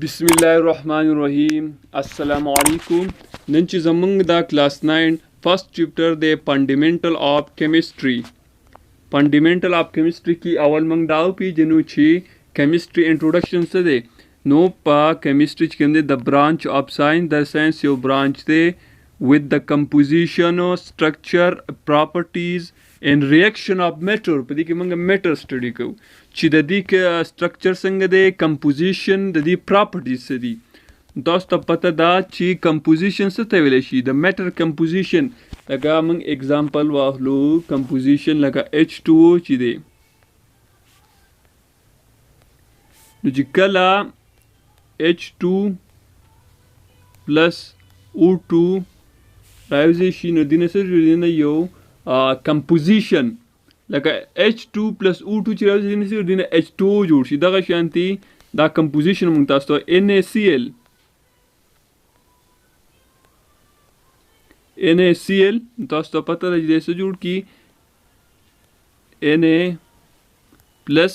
बिस्मिल्लाहिर्रहमानिर्रहीम अस्सलामु अलैकुम नन च जमंग दा क्लास 9 first chapter they fundamental of chemistry की अवल मंग दाव पी जनु छी केमिस्ट्री इंट्रोडक्शन से दे नो पा केमिस्ट्री चिकन द ब्रांच ऑफ साइंस द साइंस यो ब्रांच दे with the composition or structure properties and reaction of matter padi ki manga matter study ko chi dadi ke structure sang de composition dadi properties se di dosta pata da chi composition se te vele shi the matter composition laga mang example wa lo composition laga H2O chi de nu jikala H2 plus O2 राइजेशन दिन यो कंपोजिशन लगा H2 plus O2 राइजेशन दिन H2O जोड़सी दगा शांति दा कंपोजिशन मुंगतास तो NaCl तास तो पता है जैसे जोड़ की Na plus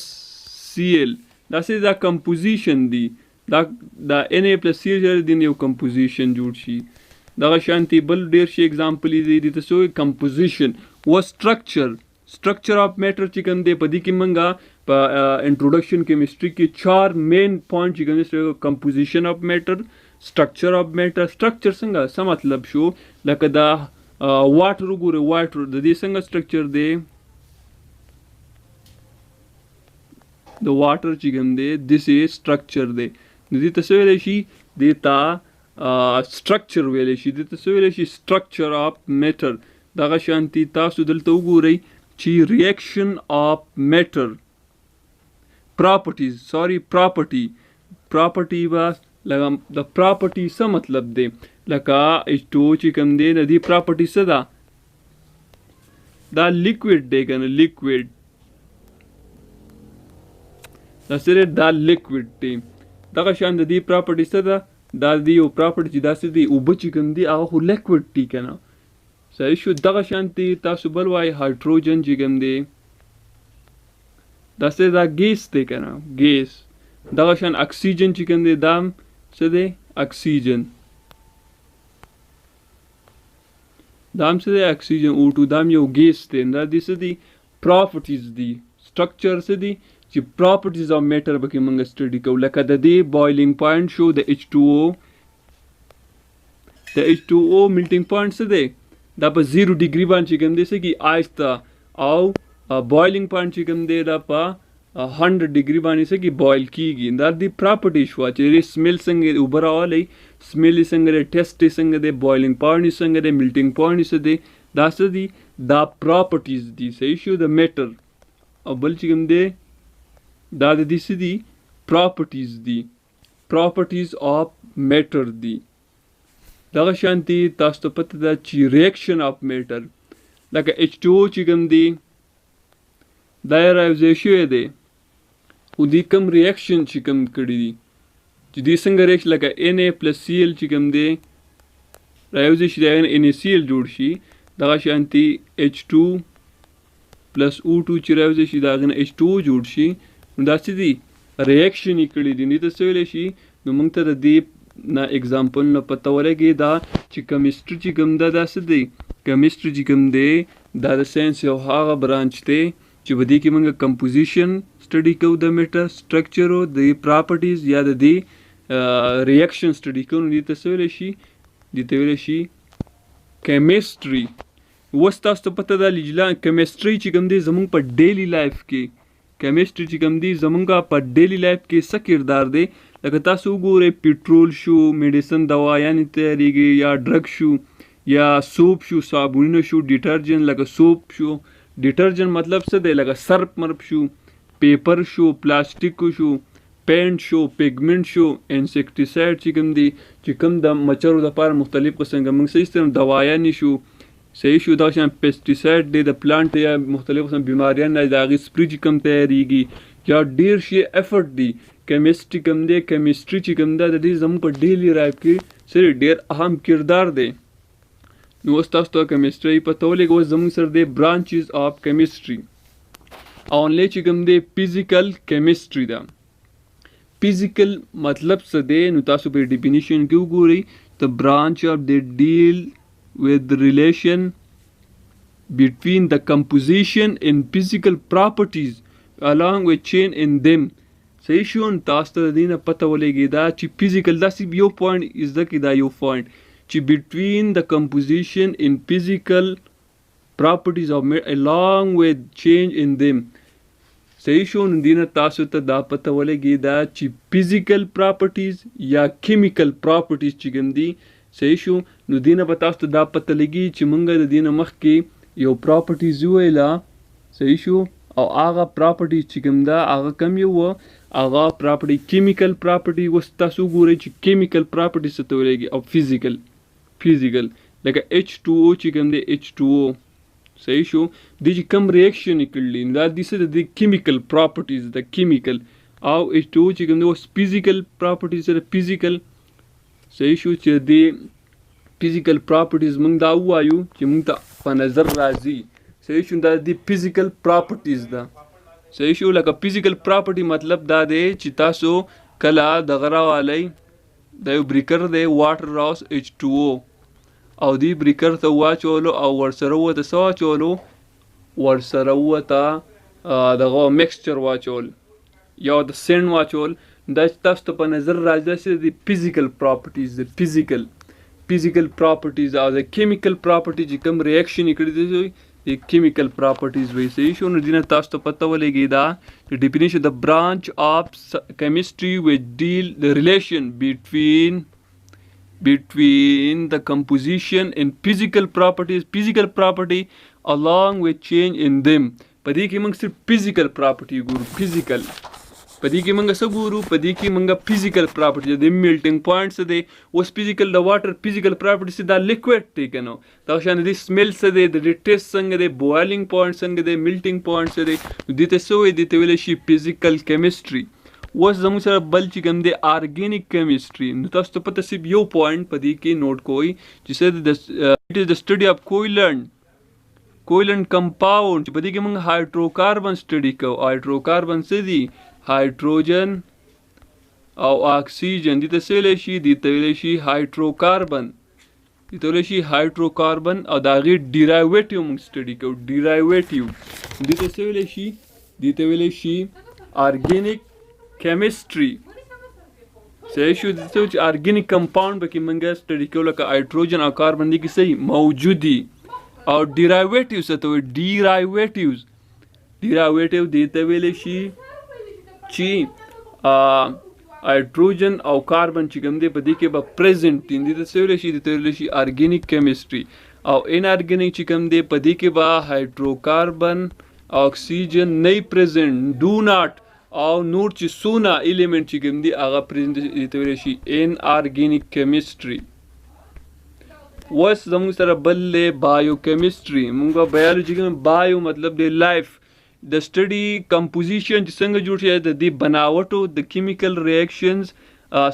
Cl that is the composition दी दा Na plus Cl दिन यो composition जोड़सी दगा शांति बल डेर शे एग्जांपल दी तो कंपोजिशन वो स्ट्रक्चर ऑफ मैटर चिकन दे पदी की मंगा इंट्रोडक्शन केमिस्ट्री के 4 मेन पॉइंट चिकन दे कंपोजिशन ऑफ मैटर स्ट्रक्चर संगा सा मतलब शो लकदा वाटर गुरे वाटर दे संगा स्ट्रक्चर दे द वाटर चिकन दे दिस इज स्ट्रक्चर दे दी तसवेले शी देता structure wele shi dita so wele shi structure of matter daga shanti tasu dalta ugurai chi reaction of matter property was laga the property sa matlab de laka H2O chi kam de nadi property sada da liquid de kana liquid da sire da liquid de daga shanti di property sada दादी यो प्रॉपर्टी दासी दी उबची गंदी आ हो liquid T केना सही शु दगा शांति तासु बलवाई हाइड्रोजन जिगंदे दासे दा गैस ते केना गैस दगा शान ऑक्सीजन चिकंदे दाम सदे ऑक्सीजन O2 दाम यो गैस ते दादी सदी प्रॉपर्टीज दी स्ट्रक्चर सदी the properties of matter baki manga study ko laka the boiling point show the H2O melting point se de da pa 0 degree ban chigam de se ki aista au boiling point chigam de da pa 100 degree ban se ki boil ki gi da the property shwa che smell sange ubara wale smell sange de test sange de boiling point sange de melting point se de da se di da properties di se issue the matter abal chigam de da the city properties of matter di daga shanti tasto pata da chi reaction of matter like H2O chigam di diarization de udi kam reaction chigam kadi di jidi sanga reaction like Na plus Cl chigam de diarization da NaCl jodshi daga shanti H2 plus O2 chirazation da H2O jodshi दासी दी रिएक्शन इकड़ी दी नहीं तो सवेले शी नुमंगता द दीप ना एग्जांपल ना पता वरेगे दा ची केमिस्ट्री ची गम दा दासी दी केमिस्ट्री ची गम दे दा साइंस यो हागा ब्रांच ते ची बदी की मंगा कंपोजिशन स्टडी को द मैटर स्ट्रक्चर हो द प्रॉपर्टीज या द रिएक्शन स्टडी को नहीं तो सवेले शी केमिस्ट्री वस्ता तो पता दा लिजला केमिस्ट्री ची गम दे जमुंग पर डेली लाइफ के केमिस्ट्री ची कम दी जमंगा पर डेली लाइफ के सा किरदार दे लगता सुगोरे पेट्रोल शू मेडिसिन दवा यानी तैयारी गे या ड्रग शू या सोप शू साबुन शू डिटर्जेंट लगा सोप शू डिटर्जेंट मतलब से दे लगा सर्फ मर्फ शू पेपर शू प्लास्टिक शू पेंट शू पिगमेंट शू इंसेक्टिसाइड चिकम दी चिकम द मच्छर द पार मुख्तलिफ किस्म का मंग सही तरह दवाया नी शू सही शु दाशान पेस्टिसाइड दे द प्लांट या मुख्तलिफ किस्म बीमारियां ना दागी स्प्रे चिकम तैयारी की या डेर शे एफर्ट दी केमिस्ट्री कम दे केमिस्ट्री चिकम दा दी जम पर डेली लाइफ की सर डेर अहम किरदार दे नोस्तास तो केमिस्ट्री पतोले गो जम सर दे ब्रांचेस ऑफ केमिस्ट्री ऑनली चिकम दे फिजिकल केमिस्ट्री दा physical मतलब څه دی نو تاسو په ډیفینیشن کې وګورئ the branch of they deal with the relation between the composition and physical properties along with change in them. صحیح شو نو تاسو ته د دې نه پته ولګي دا چې فزیکل داسې یو پوینټ از د کې دا یو پوینټ چې between the composition and physical properties of matter along with change in them. صحیح شو نو دې نه تاسو ته دا پته ولګي دا چې فزیکل پراپرټیز یا کیمیکل پراپرټیز چې کوم دي صحیح شو نو دې نه به تاسو ته دا پته لګي چې موږ د دې نه مخکې یو پراپرټیز وویله صحیح شو او هغه پراپرټیز چې کوم ده هغه کوم یو وه هغه پراپرټي کیمیکل پراپرټي اوس تاسو وګورئ چې کیمیکل پراپرټیز څه ته ویلېږي او فزیکل لکه H2O چې کوم دی H2O صحیح شو دی چې کوم ریاکشن یې کړلي دا دي څه د کیمیکل پراپرټیز د کیمیکل او H2O چې کوم دی اوس فزیکل پراپرټیز سره فزیکل صحیح شو چې د فزیکل پراپرټیز موږ دا ووایو چې موږ ته په نظر راځي صحیح شو دا د فزیکل پراپرټیز ده صحیح شو لکه فزیکل پراپرټي مطلب دا دی چې تاسو کله دغه راوالی دا یو بریکر دی واټر راوس H2O او دی بریکر ته واچولو او ورسره ورته څه واچولو ورسره ورته دغه مکسچر واچول یا د سینډ واچول دا چې تاسو ته په نظر راځي داسې د فزیکل پراپرټیز د فزیکل پراپرټیز او د کیمیکل پراپرټي چې کوم ریاکشن یې کړي دی د کیمیکل پراپرټیز وایي صحیح شو نو دې نه تاسو ته پته ولګي دا د ډیفینیشن د برانچ آف کیمسټري وچ ډیل د ریلیشن between the composition and physical property along with change in them. پدې کې موږ صرف physical property ګورو physical پدې کې موږ څه ګورو پدې کې موږ physical property د melting point څه دی اوس physical د water physical property څه دا liquid دی کنه دا شان د smell څه دی د taste څنګه دی boiling point څنګه دی melting point څه دی دې ته څه وایي دې ته ویل شي physical chemistry. اوس زموږ سره بل چې کوم دی آرګینیک کیمسټري نو تاسو ته پته صرف یو پوینټ په دې کې نوٹ کوئ چې څه اټ از د سټډي اف کویلنټ کمپاؤنډ چې په دې کې موږ هایدروکاربن سټډي کوو هایدروکاربن څه دي هایدروجن او اکسیجن دې ته څه ویلی شي دې ته ویلی شي هایدروکاربن دې ته ویلی شي هایدروکاربن او د هغې ډیرایویټیو موږ سټډي کوو ډیرایویټیو دې ته څه ویلی شي دې ته ویلی شي آرګینیک کیمسټري صحیح شو چې آرګینیک کمپاؤنډ به کې موږ سټډي کوو لکه هایدروجن او کاربن دي کې صحیح موجود دي او ډیرایویټیو څه ته وایي ډیرایویټیو دې ته ویلی شي چې هایدروجن او کاربن چې کوم دی په دې کې به پریزنټ دي دې ته څه ویلی شي دې ته ویلی شي آرګینیک کیمسټري او ان آرګینیک چې کوم دی په دې کې به هایدروکاربن اکسیجن نه پریزنټ ډو ناٹ او نور چې څونه ایلیمنټ چې کوم دي هغه پریزنټ ته ویلی شي ان آرګینیک کیمسټري. اوس زموږ سره بل دی بایو کیمسټري موږ به بایولوجي کې بایو مطلب دی لایف د سټډي کمپوزیشن چې څنګه جوړ شوی د دې بناوټو د کیمیکل ریاکشنز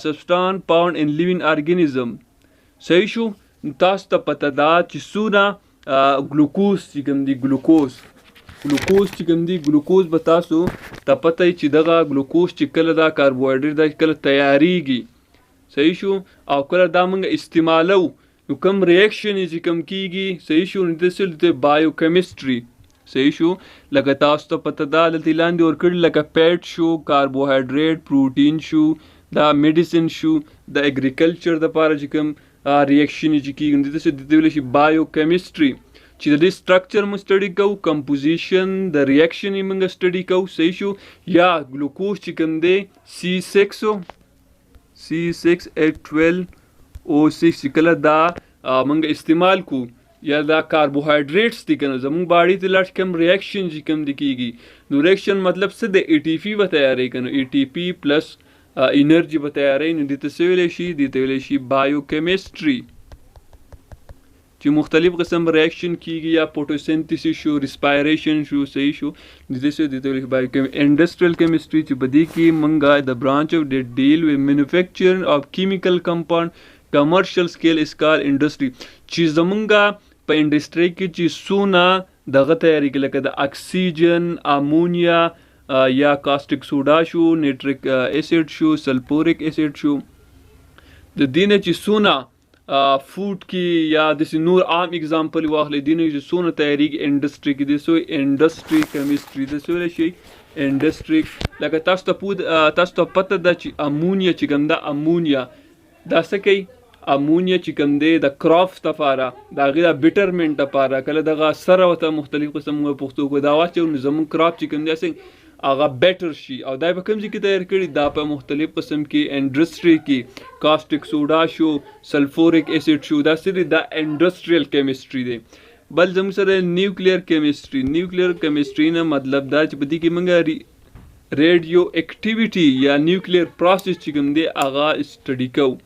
سبسټانس فاؤنډ ان لیوینګ ارګانیزم صحیح شو تاسو ته پته ده چې څونه ګلوکوز چې کوم دی ګلوکوز چې کوم دی ګلوکوز به تاسو ته پته وي چې دغه ګلوکوز چې کله دا کاربوهایډریټ دا کله تیاریږي صحیح شو او کله دا موږ استعمالو نو کوم ریاکشن چې کوم کیږي صحیح شو نو داسې د بایو کیمسټري صحیح شو لکه تاسو ته پته ده دلته لاندې ورکړي لکه پیټ شو کاربوهایډریټ پروټین شو دا میډیسن شو د اګریکلچر دپاره چې کوم ریاکشن چې کیږي نو داسې د ویلی شي بایو کیمسټري چې د دې سټرکچر موږ سټډي کوو کمپوزیشن د ریاکشن یې موږ سټډي کوو صحیح شو یا ګلوکوز چې کوم دی C6H12O6 چې کله دا موږ استعمال کوو یا دا کاربوهایډریټس دي که نه زموږ باډي ته لاړ کوم ریاکشن چې کوم دی کیږي نو ریاکشن مطلب څه دی ATP به تیاروي که نه ATP پلس انرژي به تیاروي نو دې ته څه ویلی شي دې ته ویلی شي بایو کیمسټري چې مختلف قسم ریاکشن کیږي یا فوټوسنتھسس شو ریسپایریشن شو صحیح شو انډسټریل کیمسټري چې په دې کې موږ د برانچ اف ډیل وذ مینوفیکچرینګ اف کیمیکل کمپاؤنډ کمرشل سکیل از کال انډسټري چې زمونږ په انډسټري کې چې څونه دغه تیاری کې لکه د اکسیجن امونیا یا کاسټک سوډا شو، نیټریک ایسډ شو، سلفورک ایسډ شو. د دې نه چې څونه فوډ کې یا داسې نور عام اگزامپل واخلئ، دې نه چې څونه تیاریږي انډسټري کې، د سو انډسټري کیمسټري د څه ویلی شي انډسټري. لکه تاسو ته پته ده چې امونیا چې کوم ده، امونیا دا څه کوي؟ امونیا چې کوم دی د کراپس دپاره، د هغې د بیټرمنټ دپاره کله دغه سره ورته مختلف قسم پښتو کې دا واچوو نو زموږ کراپ چې کوم دی هغه بیټر شي. او دا په کوم ځای کې تیار کړي؟ دا په مختلف قسم کې انډسټري کې، کاسټک سوډا شو، سلفورک ایسډ شو، دا څه دی؟ دا انډسټریل کیمسټري دی. بل زموږ سره نیوکلیر کیمسټري. نیوکلیر کیمسټري نه مطلب دا چې په دې کې موږ ریډیو اکټیویټي یا نیوکلیر پروسس چې کوم دی هغه سټډي کوو.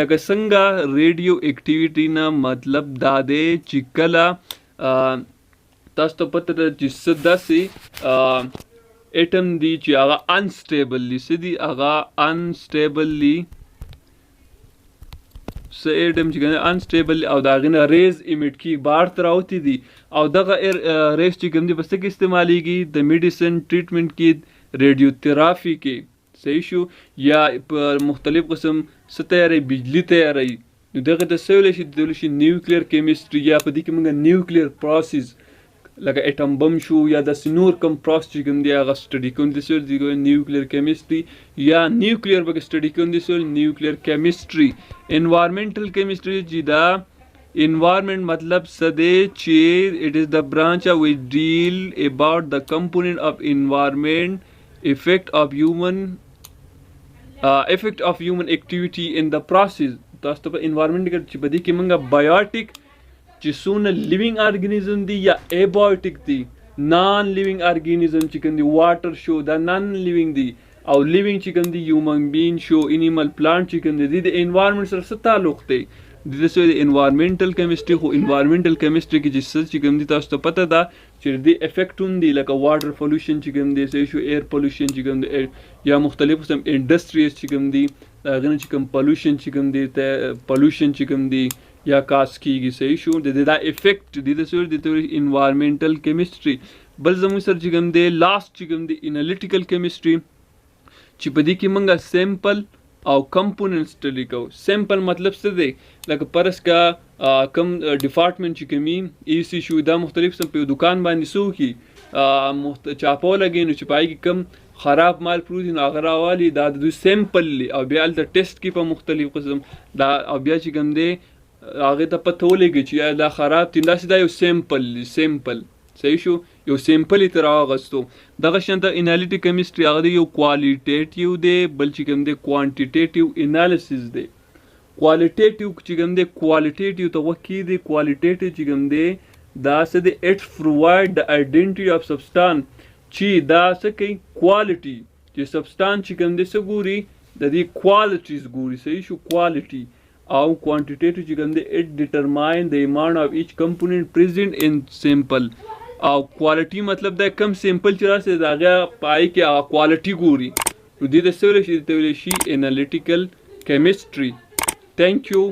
لکه څنګه ریډیو اکټیویټي نه مطلب دا دی چې کله تاسو ته پته ده چې څه داسې ایټم دی چې هغه انسټیبل دي. څه دي؟ هغه انسټیبل دي. څه ایټم چې کوم انسټیبل او د هغې نه ریز ایمیټ کېږي، بهر ته راوتي دي، او دغه ریز چې کوم دي په څه کې استعمالیږي؟ د میډیسن ټریټمنټ کې، ریډیو تھراپي کې. صحیح شو؟ یا په مختلف قسم څه تیاروي؟ بجلی تیاروي. نو دغه ته څه ویلی شي؟ ویلی شي نیوکلیر کیمسټري. یا په دې کې موږ نیوکلیر پروسس لکه ایټم بم شو یا داسې نور کوم پروسس چې کوم دی هغه سټډي کوم دي څه نیوکلیر کیمسټري. یا نیوکلیر پکې سټډي کوم دي څه نیوکلیر کیمسټري. انوایرمنټل کیمسټري چې دا انوایرمنٹ مطلب څه دی؟ چې اٹ از د برانچ وچ ډیل اباؤٹ د کمپوننٹ اف انوایرمنٹ افیکٹ آف هیومن ایکټیویټي ان د پروسس. تاسو ته په انوایرمنټ کې چې په دې کې موږ بایوټیک چې څونه لیوینګ ارګانیزم دي یا ایبایوټیک دي، نان لیوینګ ارګانیزم چې کوم دي واټر شو دا نان لیوینګ دي، او لیوینګ چې کوم دي هیومن بین شو، انیمل پلانټ چې کوم دي د انوایرمنټ سره څه تعلق دی؟ د دې انوایرمنټل کیمسټري. خو انوایرمنټل کیمسټري کې چې کوم دي تاسو ته پته ده چې د افیکټونه دي لکه واټر پولوشن چې کوم دی، صحیح شو، ایر پولوشن چې کوم دی، یا مختلف قسم انډسټریز چې کوم دي د هغې نه چې کوم پولوشن چې کوم دی، پولوشن چې کوم دی یا کاس کېږي. صحیح شو؟ د دې دا افیکټ دي د څه انوایرمنټل کیمسټري. بل زموږ سره چې کوم دی لاست چې کوم دی انالیټیکل کیمسټري، چې په دې کې موږ سیمپل او کمپوننټ سټډي کوو. سیمپل مطلب څه دی؟ لکه فرض کا کم ډپارټمنټ چې کوم ای سی شو، دا مختلف قسم په دکان باندې څه وکړي؟ چاپو لګوي، نو چې په هغې کې کم خراب مال پروت وي نو هغه راوالي، دا د دوی سیمپل دی، او بیا هلته ټیسټ کوي په مختلف قسم دا، او بیا چې کوم دی هغې ته پته ولګي چې یا دا خراب دي، داسې دا یو سیمپل دی. سیمپل صحیح شو؟ یو سیمپل یې ترې راواغستو. دغه شان د انالیټیک کیمسټري هغه دی یو کوالټیټیو دی، بل چې کوم دی کوانټیټیټیو انالیسس دی. کوالټیټیو چې کوم دی کوالټیټیو ته وکې دی، کوالټیټیو چې کوم دی دا څه دی؟ اټ پرووایډ د آیډنټي اف سبسټان، چې دا څه کوي؟ کوالټي. چې سبسټان چې کوم دی څه ګوري؟ د دې کوالټیز ګوري. صحیح شو؟ کوالټي. او کوانټیټیو چې کوم دی اټ ډیټرماین د اماؤنٹ اف ایچ کمپوننٹ پریزنٹ ان سیمپل. او کوالټي مطلب دا کم سیمپل چې راسي د هغه په هغې کې هغه کوالټي ګوري. نو دې ته څه ویلی شي؟ ته ویلی شي انالیټیکل کیمسټري. تھینک یو.